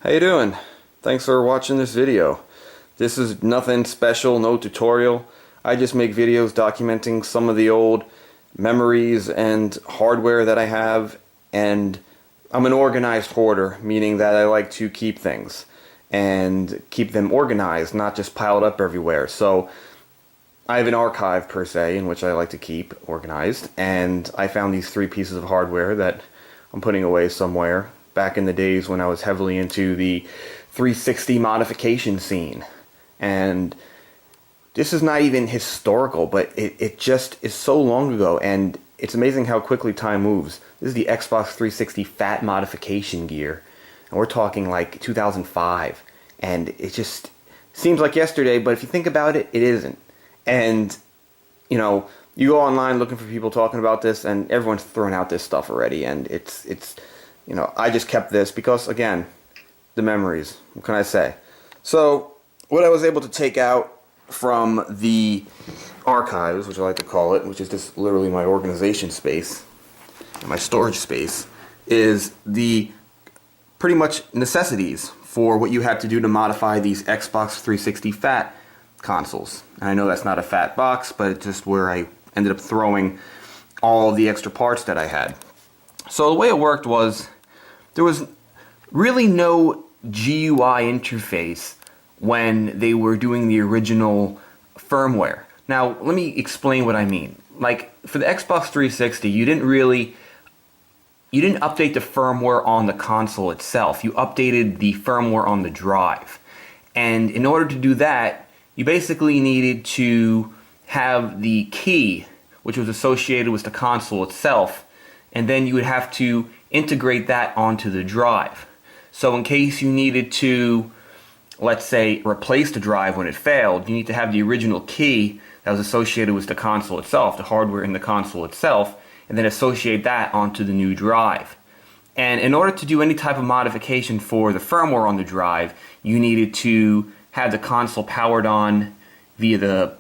How you doing? Thanks for watching this video. This is nothing special, no tutorial. I just make videos documenting some of the old memories and hardware that I have, and I'm an organized hoarder, meaning that I like to keep things and keep them organized, not just piled up everywhere. So I have an archive per se in which I like to keep organized, and I found these three pieces of hardware that I'm putting away somewhere back in the days when I was heavily into the 360 modification scene. And this is not even historical, but it just is so long ago, and it's amazing how quickly time moves. This is the Xbox 360 fat modification gear, and we're talking like 2005, and it just seems like yesterday, but if you think about it, it isn't. And, you know, you go online looking for people talking about this, and everyone's throwing out this stuff already, and it's you know, I just kept this because, again, the memories. What can I say? So, what I was able to take out from the archives, which I like to call it, which is just literally my organization space, my storage space, is the pretty much necessities for what you had to do to modify these Xbox 360 fat consoles. And I know that's not a fat box, but it's just where I ended up throwing all of the extra parts that I had. So the way it worked was there was really no GUI interface when they were doing the original firmware. Now, let me explain what I mean. Like, for the Xbox 360, you didn't update the firmware on the console itself. You updated the firmware on the drive. And in order to do that, you basically needed to have the key, which was associated with the console itself, and then you would have to integrate that onto the drive. So in case you needed to, let's say, replace the drive when it failed, you need to have the original key that was associated with the console itself, the hardware in the console itself, and then associate that onto the new drive. And in order to do any type of modification for the firmware on the drive, you needed to have the console powered on via the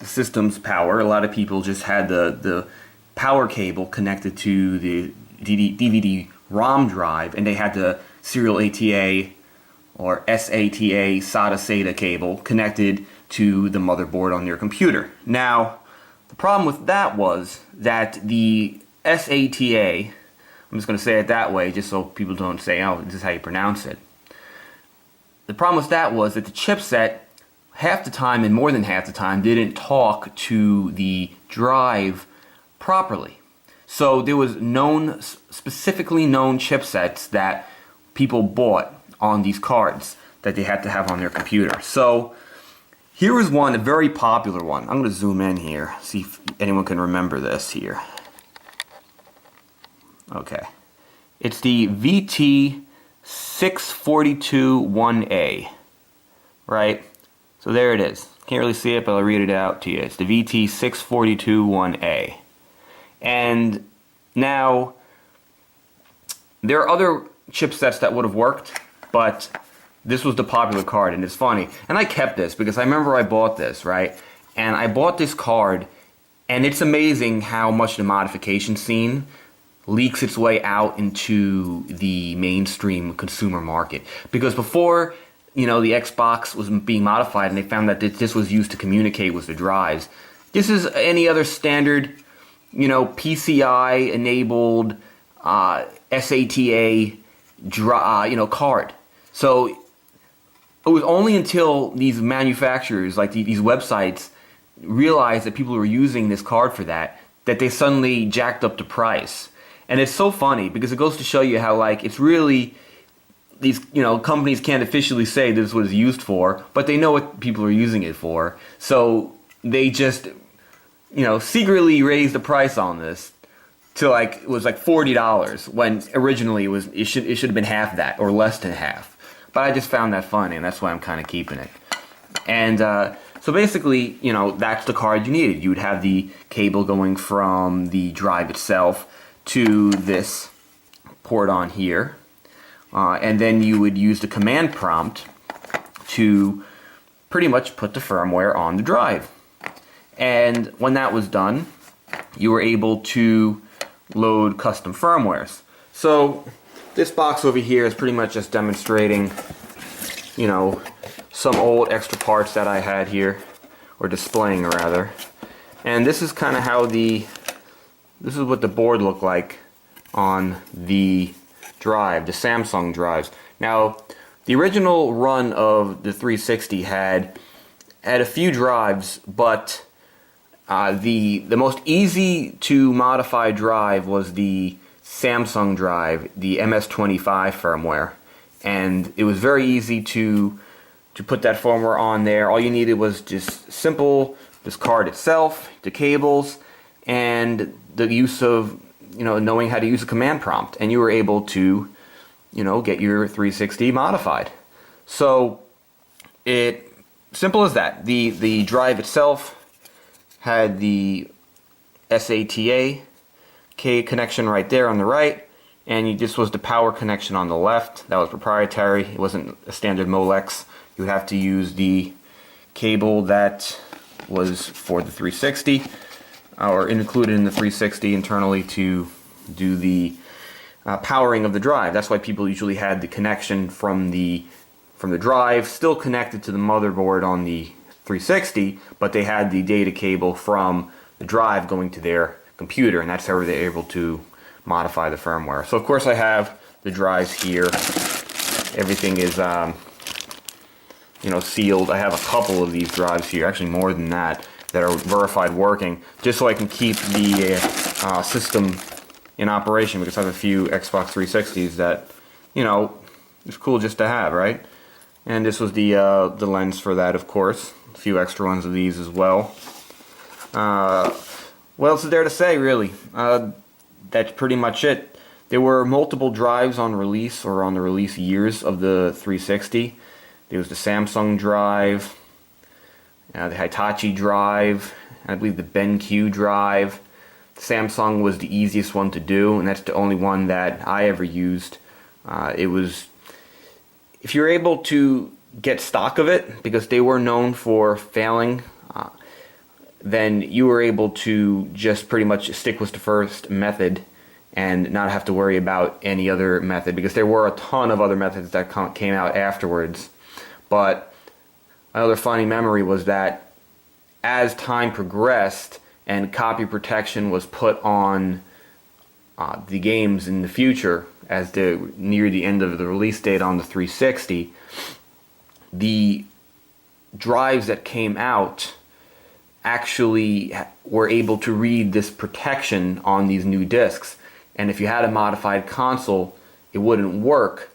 system's power. A lot of people just had the power cable connected to the DVD-ROM drive, and they had the serial ATA or SATA SATA cable connected to the motherboard on your computer. Now, the problem with that was that the SATA, I'm just going to say it that way just so people don't say, oh, this is how you pronounce it. The problem with that was that the chipset, half the time and more than half the time, didn't talk to the drive properly. So there was specifically known chipsets that people bought on these cards that they had to have on their computer. So here is one, a very popular one. I'm going to zoom in here, see if anyone can remember this here. Okay. It's the VT6421A, right? So there it is. Can't really see it, but I'll read it out to you. It's the VT6421A. And now, there are other chipsets that would have worked, but this was the popular card, and it's funny. And I kept this because I remember I bought this, right? And I bought this card, and it's amazing how much the modification scene leaks its way out into the mainstream consumer market. Because before, you know, the Xbox was being modified and they found that this was used to communicate with the drives, this is any other standard, you know, PCI enabled SATA card. So it was only until these manufacturers, like these websites, realized that people were using this card for that they suddenly jacked up the price. And it's so funny because it goes to show you how, like, it's really, these, you know, companies can't officially say this is what it's used for, but they know what people are using it for. So they just, you know, secretly raised the price on this to, like, it was like $40 when originally it should have been half that or less than half. But I just found that funny, and that's why I'm kind of keeping it. And so basically, you know, that's the card you needed. You would have the cable going from the drive itself to this port on here, and then you would use the command prompt to pretty much put the firmware on the drive. And when that was done, you were able to load custom firmwares. So this box over here is pretty much just demonstrating, you know, some old extra parts that I had here, or displaying rather. And this is kind of how this is what the board looked like on the drive, the Samsung drives. Now, the original run of the 360 had a few drives, but the most easy to modify drive was the Samsung drive, the MS-25 firmware, and it was very easy to put that firmware on there. All you needed was just this card itself, the cables, and the use of, you know, knowing how to use a command prompt, and you were able to, you know, get your 360 modified. So simple as that. The drive itself had the SATA connection right there on the right, and this was the power connection on the left. That was proprietary. It wasn't a standard Molex. You would have to use the cable that was for the 360, or included in the 360 internally to do the powering of the drive. That's why people usually had the connection from the drive still connected to the motherboard on the 360, but they had the data cable from the drive going to their computer, and that's how they were able to modify the firmware. So of course I have the drives here. Everything is you know, sealed. I have a couple of these drives here, actually more than that are verified working, just so I can keep the system in operation, because I have a few Xbox 360s that, you know, it's cool just to have, right? And this was the lens for that, of course. A few extra ones of these as well. What else is there to say, really? That's pretty much it. There were multiple drives on release, or on the release years of the 360. There was the Samsung drive, the Hitachi drive, I believe the BenQ drive. Samsung was the easiest one to do, and that's the only one that I ever used. It was, if you're able to get stock of it, because they were known for failing, then you were able to just pretty much stick with the first method and not have to worry about any other method, because there were a ton of other methods that came out afterwards. But another funny memory was that as time progressed and copy protection was put on the games in the future, as near the end of the release date on the 360, the drives that came out actually were able to read this protection on these new discs. And if you had a modified console, it wouldn't work,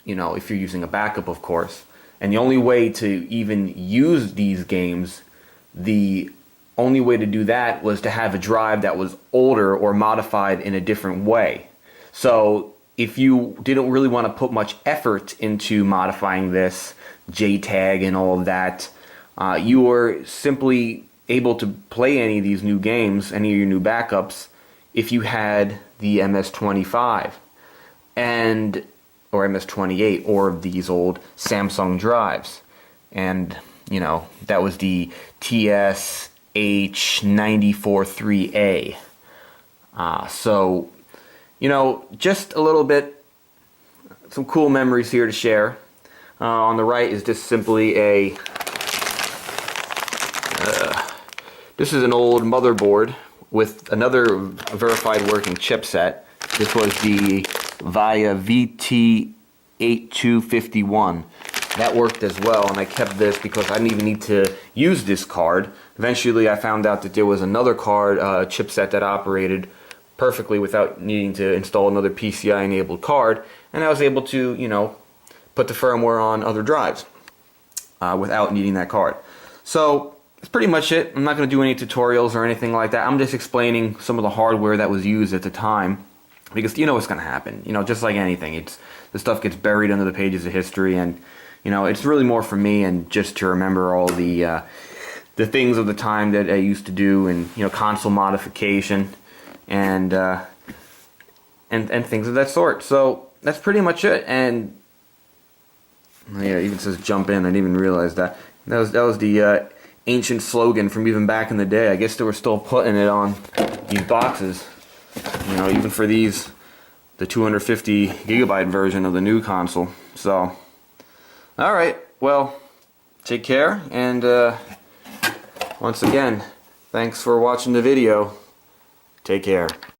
you know, if you're using a backup, of course. And the only way to even use these games, the only way to do that was to have a drive that was older or modified in a different way. So if you didn't really want to put much effort into modifying this, JTAG and all of that, you were simply able to play any of these new games, any of your new backups, if you had the MS-25 or MS-28, or these old Samsung drives. And, you know, that was the TSH943A. So, you know, just a little bit, some cool memories here to share. On the right is just simply this is an old motherboard with another verified working chipset. This was the VIA VT8251. That worked as well, and I kept this because I didn't even need to use this card. Eventually I found out that there was another card, chipset that operated perfectly without needing to install another PCI enabled card, and I was able to, you know, put the firmware on other drives without needing that card. So that's pretty much it. I'm not going to do any tutorials or anything like that. I'm just explaining some of the hardware that was used at the time, because you know what's going to happen. You know, just like anything, the stuff gets buried under the pages of history, and you know, it's really more for me and just to remember all the things of the time that I used to do, and you know, console modification and things of that sort. So that's pretty much it. And yeah, it even says jump in. I didn't even realize that. That was the ancient slogan from even back in the day. I guess they were still putting it on these boxes. You know, even for these the 250 gigabyte version of the new console. So, alright, well, take care, and once again, thanks for watching the video. Take care.